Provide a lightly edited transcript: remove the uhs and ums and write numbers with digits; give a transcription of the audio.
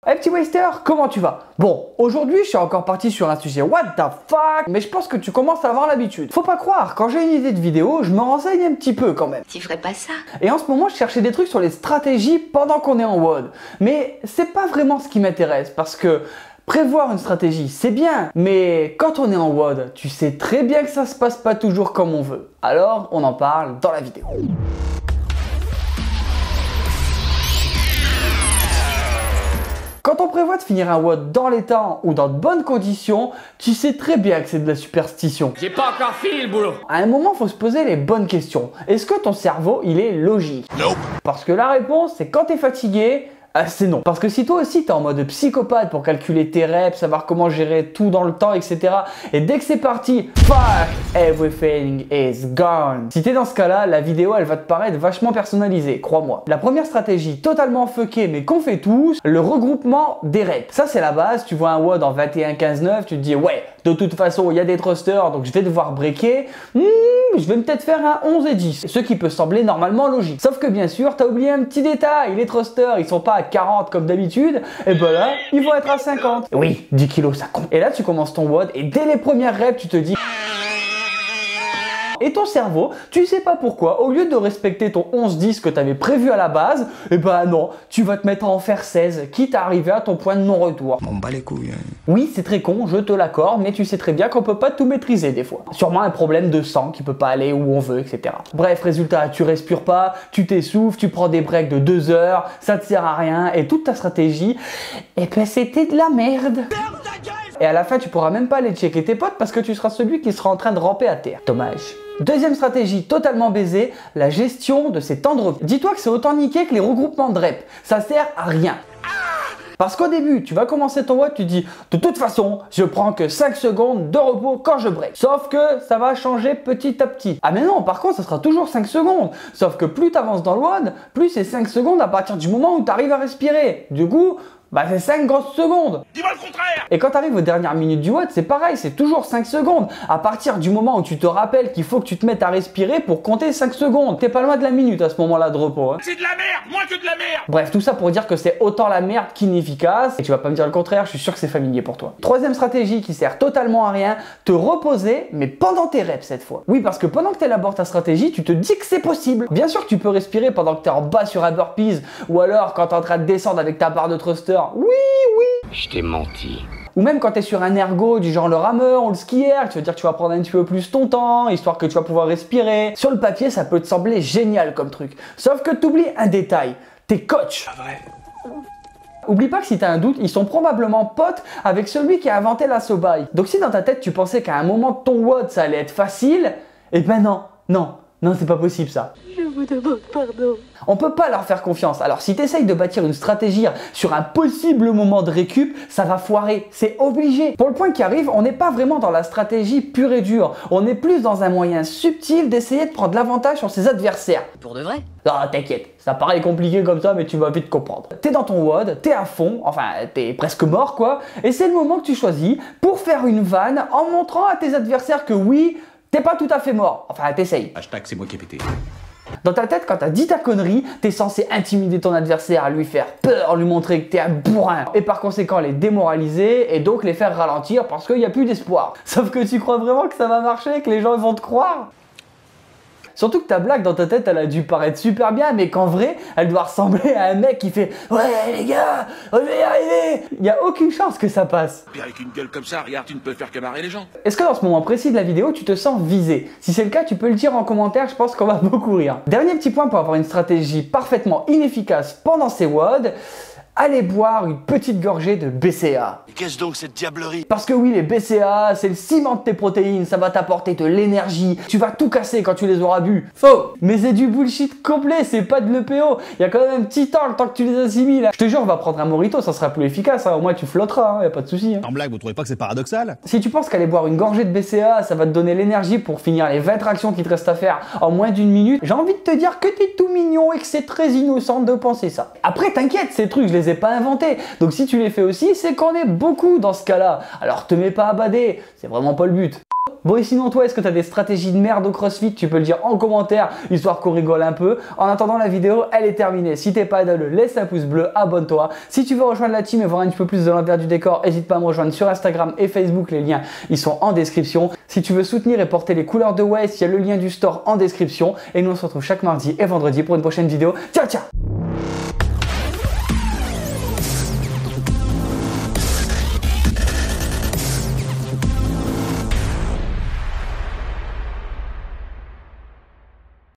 Hey petit waster, comment tu vas? Bon, aujourd'hui je suis encore parti sur un sujet what the fuck, mais je pense que tu commences à avoir l'habitude. Faut pas croire, quand j'ai une idée de vidéo, je me renseigne un petit peu quand même. Tu ferais pas ça? Et en ce moment je cherchais des trucs sur les stratégies pendant qu'on est en WOD. Mais c'est pas vraiment ce qui m'intéresse, parce que prévoir une stratégie, c'est bien, mais quand on est en WOD, tu sais très bien que ça se passe pas toujours comme on veut. Alors, on en parle dans la vidéo. Quand on prévoit de finir un WOD dans les temps ou dans de bonnes conditions, tu sais très bien que c'est de la superstition. J'ai pas encore fini le boulot. À un moment, il faut se poser les bonnes questions. Est-ce que ton cerveau, il est logique? Non. Parce que la réponse, c'est quand t'es fatigué, c'est non. Parce que si toi aussi t'es en mode psychopathe pour calculer tes reps, savoir comment gérer tout dans le temps, etc. Et dès que c'est parti, fuck, everything is gone. Si t'es dans ce cas-là, la vidéo elle va te paraître vachement personnalisée, crois-moi. La première stratégie totalement fuckée mais qu'on fait tous, le regroupement des reps. Ça c'est la base, tu vois un WOD en 21-15-9, tu te dis ouais, de toute façon il y a des thrusters donc je vais devoir breaker. Je vais peut-être faire un 11 et 10, ce qui peut sembler normalement logique. Sauf que bien sûr, t'as oublié un petit détail, les thrusters ils sont pas à 40 comme d'habitude, et ben là, ils vont être à 50. Oui, 10 kilos ça compte. Et là tu commences ton WOD et dès les premières reps tu te dis... Et ton cerveau, tu sais pas pourquoi, au lieu de respecter ton 11-10 que tu avais prévu à la base, et ben non, tu vas te mettre à en faire 16, quitte à arriver à ton point de non-retour. M'en bats les couilles. Oui, c'est très con, je te l'accorde, mais tu sais très bien qu'on peut pas tout maîtriser des fois. Sûrement un problème de sang qui peut pas aller où on veut, etc. Bref, résultat, tu respires pas, tu t'essouffles, tu prends des breaks de 2 heures, ça te sert à rien, et toute ta stratégie, et ben c'était de la merde. Et à la fin, tu pourras même pas aller checker tes potes parce que tu seras celui qui sera en train de ramper à terre. Dommage. Deuxième stratégie totalement baisée, la gestion de ces temps de repos. Dis-toi que c'est autant niqué que les regroupements de reps. Ça sert à rien. Parce qu'au début, tu vas commencer ton WOD, tu dis de toute façon, je prends que 5 secondes de repos quand je break. Sauf que ça va changer petit à petit. Ah mais non, par contre, ça sera toujours 5 secondes. Sauf que plus tu avances dans le WOD, plus c'est 5 secondes à partir du moment où tu arrives à respirer. Du coup, bah c'est 5 grosses secondes. Dis-moi le contraire. Et quand tu arrives aux dernières minutes du WOD, c'est pareil, c'est toujours 5 secondes. À partir du moment où tu te rappelles qu'il faut que tu te mettes à respirer pour compter 5 secondes. T'es pas loin de la minute à ce moment-là de repos. Hein. C'est de la merde, moins que de la merde. Bref, tout ça pour dire que c'est autant la merde qu'inefficace. Et tu vas pas me dire le contraire, je suis sûr que c'est familier pour toi. Troisième stratégie qui sert totalement à rien, te reposer, mais pendant tes reps cette fois. Oui, parce que pendant que tu élabores ta stratégie, tu te dis que c'est possible. Bien sûr que tu peux respirer pendant que tu es en bas sur un burpees, ou alors quand tu es en train de descendre avec ta barre de thruster. Oui. Je t'ai menti. Ou même quand tu es sur un ergo du genre le rameur ou le skieur, tu veux dire que tu vas prendre un petit peu plus ton temps, histoire que tu vas pouvoir respirer. Sur le papier, ça peut te sembler génial comme truc. Sauf que tu oublies un détail, tes coachs. Pas vrai. Oublie pas que si tu as un doute, ils sont probablement potes avec celui qui a inventé la sobaille. Donc si dans ta tête tu pensais qu'à un moment de ton WOD ça allait être facile, eh ben non, c'est pas possible ça. Je vous demande pardon. On peut pas leur faire confiance. Alors si tu essayes de bâtir une stratégie sur un possible moment de récup, ça va foirer. C'est obligé. Pour le point qui arrive, on n'est pas vraiment dans la stratégie pure et dure. On est plus dans un moyen subtil d'essayer de prendre l'avantage sur ses adversaires. Pour de vrai? Non, t'inquiète, ça paraît compliqué comme ça, mais tu vas vite comprendre. T'es dans ton WOD, t'es à fond, enfin t'es presque mort quoi, et c'est le moment que tu choisis pour faire une vanne en montrant à tes adversaires que oui, t'es pas tout à fait mort. Enfin, t'essayes. Hashtag c'est moi qui ai pété. Dans ta tête, quand t'as dit ta connerie, t'es censé intimider ton adversaire, lui faire peur, lui montrer que t'es un bourrin. Et par conséquent, les démoraliser et donc les faire ralentir parce qu'il n'y a plus d'espoir. Sauf que tu crois vraiment que ça va marcher, que les gens vont te croire? Surtout que ta blague dans ta tête, elle a dû paraître super bien, mais qu'en vrai, elle doit ressembler à un mec qui fait « Ouais les gars, on va y arriver !» Il n'y a aucune chance que ça passe. Puis avec une gueule comme ça, regarde, tu ne peux faire que marrer les gens. Est-ce que dans ce moment précis de la vidéo, tu te sens visé? Si c'est le cas, tu peux le dire en commentaire, je pense qu'on va beaucoup rire. Dernier petit point pour avoir une stratégie parfaitement inefficace pendant ces WOD, allez boire une petite gorgée de BCA. Et qu'est-ce donc cette diablerie? Parce que oui, les BCA, c'est le ciment de tes protéines, ça va t'apporter de l'énergie, tu vas tout casser quand tu les auras bu. Faux! Mais c'est du bullshit complet, c'est pas de l'EPO. Il y a quand même un petit temps, le temps que tu les assimiles. Je te jure, on va prendre un Morito, ça sera plus efficace, hein. Au moins tu flotteras, hein. Y a pas de souci. Hein. En blague, vous trouvez pas que c'est paradoxal? Si tu penses qu'aller boire une gorgée de BCA, ça va te donner l'énergie pour finir les 20 tractions qui te restent à faire en moins d'une minute, j'ai envie de te dire que t'es tout mignon et que c'est très innocent de penser ça. Après, t'inquiète, ces trucs, je les ai pas inventés. Donc si tu les fais aussi, c'est qu'on est beaucoup dans ce cas-là. Alors te mets pas à bader, c'est vraiment pas le but. Bon et sinon toi, est-ce que tu as des stratégies de merde au CrossFit? Tu peux le dire en commentaire, histoire qu'on rigole un peu. En attendant, la vidéo, elle est terminée. Si t'es pas idole, laisse un pouce bleu, abonne-toi. Si tu veux rejoindre la team et voir un petit peu plus de l'envers du décor, n'hésite pas à me rejoindre sur Instagram et Facebook. Les liens, ils sont en description. Si tu veux soutenir et porter les couleurs de Waste, il y a le lien du store en description. Et nous, on se retrouve chaque mardi et vendredi pour une prochaine vidéo. Ciao, ciao!